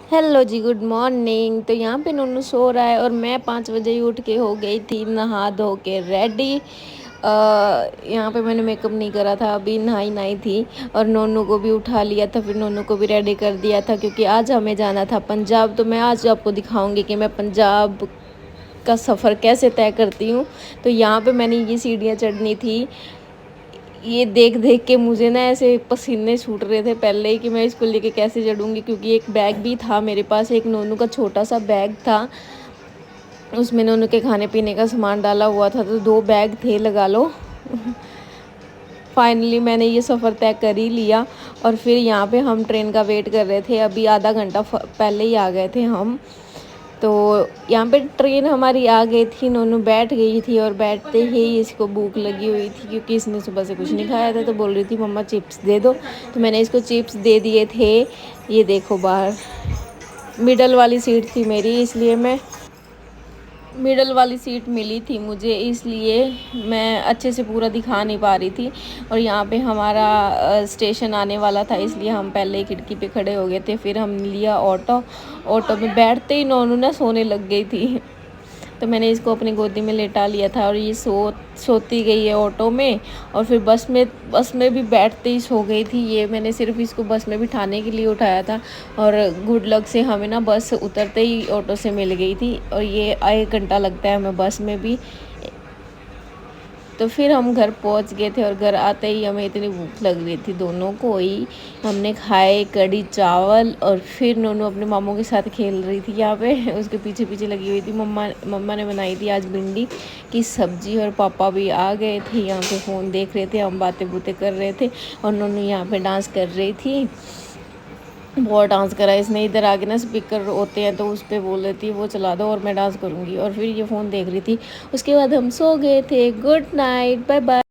Hello जी, good morning. तो यहाँ पे नन्नू सो रहा है और मैं 5 बजे ही उठ के हो गई थी नहा धो के रेडी। यहाँ पे मैंने मेकअप नहीं करा था, अभी नहाई थी और नन्नू को भी उठा लिया था, फिर नन्नू को भी रेडी कर दिया था क्योंकि आज हमें जाना था पंजाब। तो मैं आज आपको दिखाऊंगी कि मैं पंजाब का सफ़र कैसे तय करती हूँ। तो यहाँ पे मैंने ये सीढ़ियाँ चढ़नी थी, ये देख देख के मुझे ना ऐसे पसीने छूट रहे थे पहले ही कि मैं इसको लेके कैसे चढ़ूँगी, क्योंकि एक बैग भी था मेरे पास, एक नोनू का छोटा सा बैग था, उसमें नोनू के खाने पीने का सामान डाला हुआ था, तो 2 बैग थे लगा लो। फाइनली मैंने ये सफ़र तय कर ही लिया और फिर यहाँ पे हम ट्रेन का वेट कर रहे थे, अभी आधा घंटा पहले ही आ गए थे हम। तो यहाँ पे ट्रेन हमारी आ गई थी, नोनू बैठ गई थी और बैठते ही इसको भूख लगी हुई थी क्योंकि इसने सुबह से कुछ नहीं खाया था, तो बोल रही थी मम्मा चिप्स दे दो। तो मैंने इसको चिप्स दे दिए थे। ये देखो बाहर मिडल वाली सीट थी मेरी, इसलिए मैं मिडल वाली सीट मिली थी मुझे, इसलिए मैं अच्छे से पूरा दिखा नहीं पा रही थी। और यहाँ पे हमारा स्टेशन आने वाला था, इसलिए हम पहले ही खिड़की पे खड़े हो गए थे। फिर हम लिया ऑटो, ऑटो में बैठते ही नोनू ना सोने लग गई थी, तो मैंने इसको अपनी गोदी में लेटा लिया था और ये सोती गई है ऑटो में। और फिर बस में भी बैठते ही सो गई थी। ये मैंने सिर्फ इसको बस में बिठाने के लिए उठाया था और गुड लक से हमें ना बस उतरते ही ऑटो से मिल गई थी, और ये 1 घंटा लगता है हमें बस में भी। तो फिर हम घर पहुंच गए थे और घर आते ही हमें इतनी भूख लग रही थी दोनों को ही। हमने खाए कढ़ी चावल और फिर नोनू अपने मामू के साथ खेल रही थी यहाँ पे, उसके पीछे पीछे लगी हुई थी। मम्मा ने बनाई थी आज भिंडी की सब्जी और पापा भी आ गए थे, यहाँ पे फ़ोन देख रहे थे, हम बातें बूतें कर रहे थे और नोनू यहाँ पे डांस कर रही थी। बहुत डांस करा इसने। इधर आके ना स्पीकर होते हैं तो उस पर बोल रही थी वो चला दो और मैं डांस करूँगी, और फिर ये फ़ोन देख रही थी। उसके बाद हम सो गए थे। Good night, bye bye.